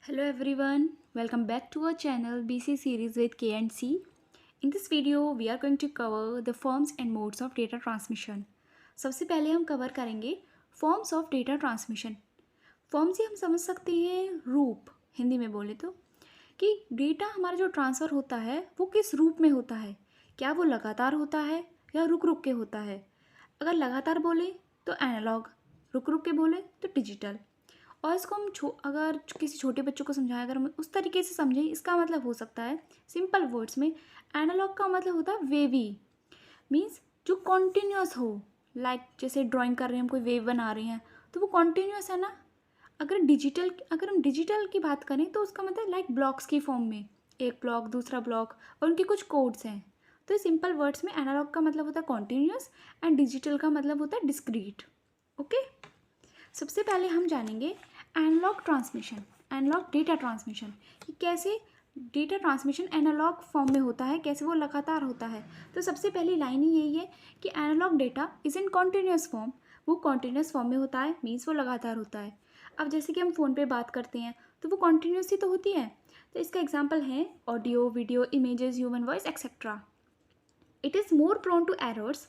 Hello everyone, welcome back to our channel BC series with K and C. In this video, we are going to cover the forms and modes of data transmission. सबसे पहले हम cover करेंगे forms of data transmission. Form से हम समझ सकते हैं रूप, हिंदी में बोले तो, कि डेटा हमारा जो ट्रांसफ़र होता है वो किस रूप में होता है. क्या वो लगातार होता है या रुक रुक के होता है. अगर लगातार बोले तो एनालॉग, रुक रुक के बोले तो डिजिटल. और इसको हम अगर किसी छोटे बच्चों को समझाएं, अगर हम उस तरीके से समझें, इसका मतलब हो सकता है सिंपल वर्ड्स में एनालॉग का मतलब होता है वेवी, मीन्स जो कॉन्टीन्यूस हो. लाइक जैसे ड्राइंग कर रहे हैं हम, कोई वेव बना रहे हैं तो वो कॉन्टीन्यूस है ना. अगर हम डिजिटल की बात करें तो उसका मतलब लाइक ब्लॉक्स की फॉर्म में, एक ब्लॉक दूसरा ब्लॉक और उनके कुछ कोड्स हैं. तो सिंपल वर्ड्स में एनालॉग का मतलब होता है कॉन्टीन्यूस एंड डिजिटल का मतलब होता है डिस्क्रीट. ओके, सबसे पहले हम जानेंगे analog transmission, analog data transmission, कि कैसे डेटा ट्रांसमिशन एनालॉग फॉर्म में होता है, कैसे वो लगातार होता है. तो सबसे पहली लाइन ही यही है कि analog data is in continuous form. वो कॉन्टीन्यूस फॉर्म में होता है, मीन्स वो लगातार होता है. अब जैसे कि हम फ़ोन पे बात करते हैं तो वो कॉन्टीन्यूस ही तो होती है. तो इसका एग्जाम्पल है audio, video, images, human voice etcetera. It is more prone to errors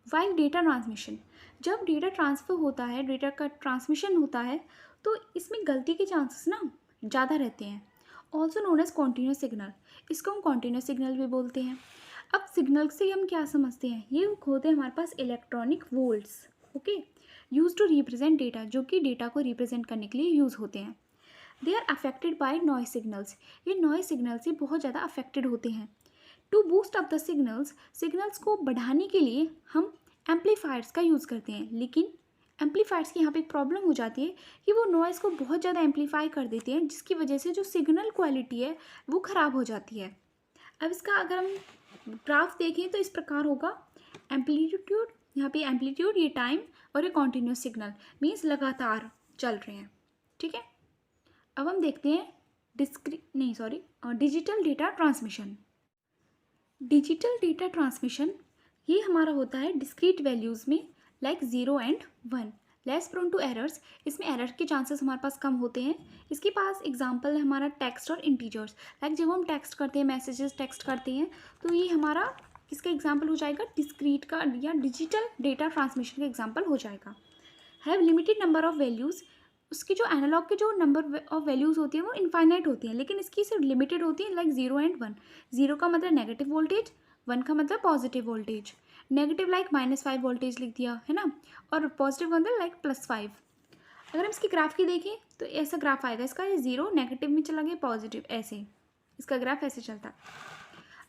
while data transmission. जब डेटा ट्रांसफ़र होता है, डेटा का ट्रांसमिशन होता है, तो इसमें गलती के चांसेस ना ज़्यादा रहते हैं. Also known as continuous signal, इसको हम कॉन्टीन्यूस सिग्नल भी बोलते हैं. अब सिग्नल से हम क्या समझते हैं, ये होते हैं हमारे पास electronic volts. Okay, use to represent data, जो कि डेटा को रिप्रेजेंट करने के लिए यूज़ होते हैं. They are affected by noise signals, ये नॉइज सिग्नल से बहुत ज़्यादा अफेक्टेड होते हैं. To boost up the signals को बढ़ाने के लिए हम एम्पलीफायर्स का यूज़ करते हैं. लेकिन एम्पलीफायर्स की यहाँ पे एक प्रॉब्लम हो जाती है कि वो नॉइज़ को बहुत ज़्यादा एम्पलीफाई कर देते हैं, जिसकी वजह से जो सिग्नल क्वालिटी है वो ख़राब हो जाती है. अब इसका अगर हम ग्राफ देखें तो इस प्रकार होगा. एम्पलीट्यूड, यहाँ पे एम्पलीट्यूड, ये टाइम, और ये कॉन्टीन्यूस सिग्नल, मीन्स लगातार चल रहे हैं. ठीक है, अब हम देखते हैं digital data transmission. Digital data transmission ये हमारा होता है डिस्क्रीट वैल्यूज़ में, like 0 and 1, less prone to errors. इसमें एरर के चांसेस हमारे पास कम होते हैं. इसके पास एग्जांपल है हमारा टेक्स्ट और इंटीजर्स. लाइक जब हम टेक्स्ट करते हैं, मैसेजेस टेक्स्ट करते हैं, तो ये हमारा किसका एग्जांपल हो जाएगा, डिस्क्रीट का या डिजिटल डेटा ट्रांसमिशन का एग्जांपल हो जाएगा. Have limited number of values, उसकी जो एनालॉग के जो नंबर ऑफ वैल्यूज़ होती हैं वो इनफाइनाइट होती हैं, लेकिन इसकी सिर्फ लिमिटेड होती है, लाइक 0 एंड 1. 0 का मतलब नेगेटिव वोल्टेज, 1 का मतलब positive voltage. Negative like -5 voltage लिख दिया है ना, और पॉजिटिव का मतलब लाइक +5. अगर हम इसकी ग्राफ की देखें तो ऐसा ग्राफ आएगा इसका, ये 0 नेगेटिव में चला गया पॉजिटिव, ऐसे इसका ग्राफ ऐसे चलता है.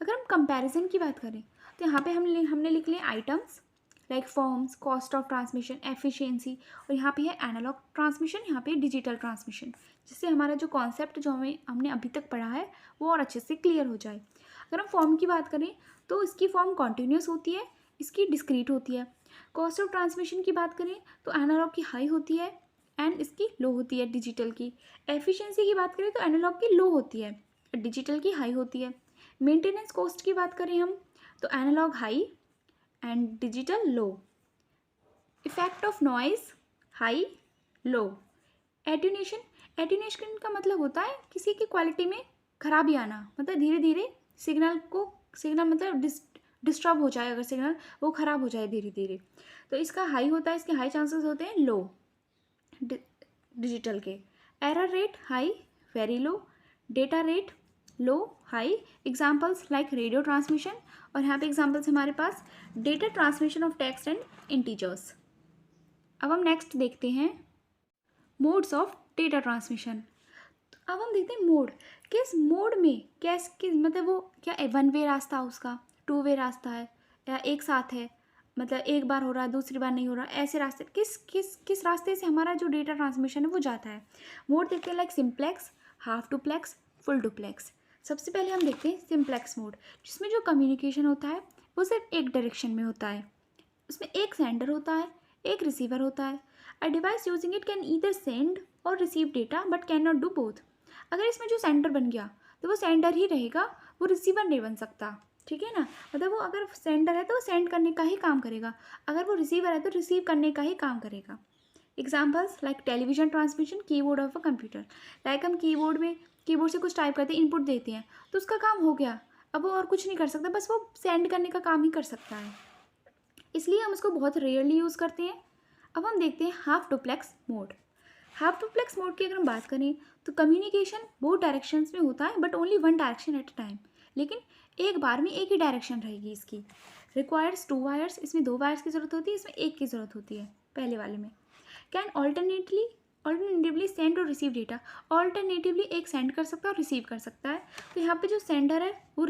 अगर हम कंपैरिजन की बात करें तो यहाँ पे हमने लिख लिए items like forms, cost of transmission, efficiency, और यहाँ पे है एनालॉग ट्रांसमिशन, यहाँ पे डिजिटल ट्रांसमिशन, जिससे हमारा जो कॉन्सेप्ट जो हमने अभी तक पढ़ा है वो और अच्छे से क्लियर हो जाए. अगर हम फॉर्म की बात करें तो इसकी फॉर्म कॉन्टीन्यूस होती है, इसकी डिस्क्रीट होती है. कॉस्ट ऑफ ट्रांसमिशन की बात करें तो एनालॉग की हाई होती है एंड इसकी लो होती है डिजिटल की. एफिशिएंसी की बात करें तो एनालॉग की लो होती है, डिजिटल की हाई होती है. मेंटेनेंस कॉस्ट की बात करें हम तो analog high and digital low. Effect of noise high low. Attenuation का मतलब होता है किसी की क्वालिटी में खराबी आना, मतलब धीरे धीरे सिग्नल मतलब डिस्टर्ब हो जाए, अगर सिग्नल वो ख़राब हो जाए धीरे धीरे, तो इसका हाई होता है, इसके हाई चांसेस होते हैं. लो डिजिटल के. Error rate high, very low. Data rate low, high. Examples like radio transmission, और यहाँ पे एग्जाम्पल्स हमारे पास data transmission of text and integers. अब हम नेक्स्ट देखते हैं मोड्स ऑफ डेटा ट्रांसमिशन. अब हम देखते हैं मोड, किस मोड में किस मतलब वो क्या 1 वे रास्ता उसका, 2 वे रास्ता है, या एक साथ है, मतलब एक बार हो रहा है दूसरी बार नहीं हो रहा, ऐसे रास्ते किस किस किस रास्ते से हमारा जो डेटा ट्रांसमिशन है वो जाता है. मोड देखते हैं like simplex, half duplex, full duplex. सबसे पहले हम देखते हैं सिंप्लेक्स मोड, जिसमें जो कम्युनिकेशन होता है वो सिर्फ एक डायरेक्शन में होता है. उसमें एक सेंडर होता है, एक रिसीवर होता है. A device using it can either send or receive data but can not do both. अगर इसमें जो सेंडर बन गया तो वो सेंडर ही रहेगा, वो रिसीवर नहीं बन सकता. ठीक है ना, मतलब वो अगर सेंडर है तो वो सेंड करने का ही काम करेगा, अगर वो रिसीवर है तो रिसीव करने का ही काम करेगा. Examples like television transmission, keyboard of a computer. Like हम कीबोर्ड से कुछ टाइप करते हैं, इनपुट देते हैं, तो उसका काम हो गया। अब वो और कुछ नहीं कर सकता, बस वो सेंड करने का काम ही कर सकता है, इसलिए हम उसको बहुत रेयरली यूज़ करते हैं। अब हम देखते हैं half duplex mode. Half duplex mode की अगर हम बात करें तो कम्युनिकेशन बोथ डायरेक्शंस में होता है, but only one direction at a time. लेकिन एक बार में एक ही डायरेक्शन रहेगी इसकी। रिक्वायर्स 2 वायर्स, इसमें 2 वायर्स की ज़रूरत होती है, इसमें एक की ज़रूरत होती है पहले वाले में। Can alternatively send or receive data. Alternatively एक सेंड कर सकता है और रिसीव कर सकता है। तो यहाँ पे जो सेंडर है वो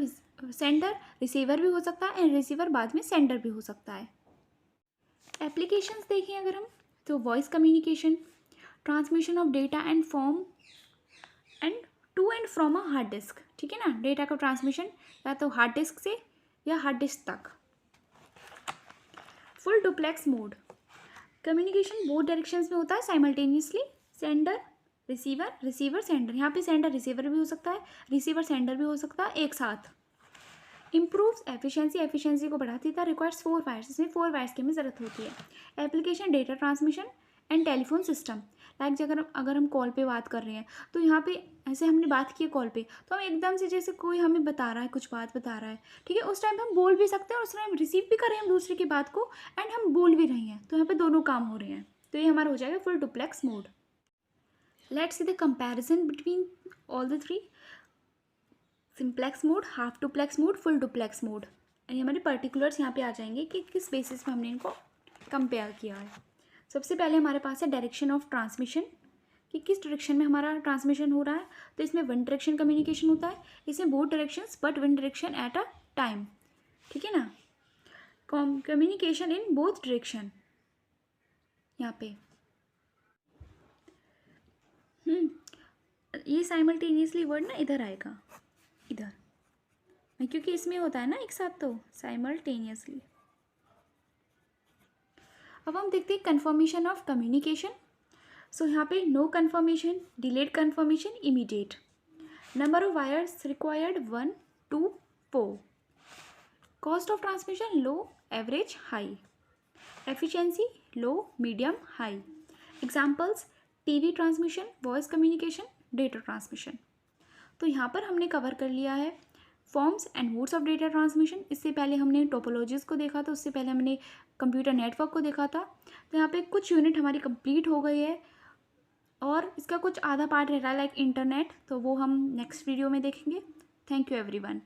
सेंडर रिसीवर भी हो सकता है, एंड रिसीवर बाद में सेंडर भी हो सकता है। एप्लीकेशंस देखें अगर हम, तो voice communication, transmission of data and form and to and from a hard disk. ठीक है ना, डेटा का ट्रांसमिशन या तो हार्ड डिस्क से या हार्ड डिस्क तक। Full duplex mode, communication both directions में होता है simultaneously, sender receiver, receiver sender. यहाँ पे सेंडर रिसीवर भी हो सकता है, रिसीवर सेंडर भी हो सकता है एक साथ। इम्प्रूव्स एफिशिएंसी को बढ़ा देता है। रिक्वायर्स 4 वायर्स, इसमें 4 वायर्स की हमें ज़रूरत होती है। Application data transmission and telephone system. Like अगर हम कॉल पे बात कर रहे हैं, तो यहाँ पे ऐसे हमने बात की है कॉल पे, तो हम एकदम से जैसे कोई हमें बता रहा है, कुछ बात बता रहा है, ठीक है, उस टाइम हम बोल भी सकते हैं और उस टाइम रिसीव भी कर रहे हैं हम दूसरे की बात को, एंड हम बोल भी रहे हैं, तो यहाँ पे दोनों काम हो रहे हैं। तो ये हमारा हो जाएगा full duplex mode. Let's see the comparison between all the three. Simplex mode, half duplex mode, full duplex mode. ये हमारे पर्टिकुलर्स यहाँ पे आ जाएंगे कि किस बेसिस पे हमने इनको कंपेयर किया है। सबसे पहले हमारे पास है डायरेक्शन ऑफ ट्रांसमिशन, कि किस डायरेक्शन में हमारा ट्रांसमिशन हो रहा है। तो इसमें वन डायरेक्शन कम्युनिकेशन होता है, इसमें both directions but one direction at a time. ठीक है ना, कम्युनिकेशन इन बोथ डायरेक्शन। यहाँ पे ये साइमल्टेनियसली वर्ड ना इधर आएगा, इधर, क्योंकि इसमें होता है ना एक साथ, तो साइमल्टेनियसली। अब हम देखते हैं कन्फर्मेशन ऑफ कम्युनिकेशन। सो यहाँ पे no confirmation, delayed confirmation, immediate. Number of wires required 1 2 4। Cost of transmission low, average, high. Efficiency low, medium, high. Examples TV transmission, voice communication, data transmission. तो यहाँ पर हमने कवर कर लिया है forms and modes of data transmission. इससे पहले हमने टोपोलॉजीज़ को देखा था, उससे पहले हमने कंप्यूटर नेटवर्क को देखा था। तो यहाँ पे कुछ यूनिट हमारी कंप्लीट हो गई है और इसका कुछ आधा पार्ट रह रहा है लाइक इंटरनेट, तो वो हम नेक्स्ट वीडियो में देखेंगे। Thank you everyone.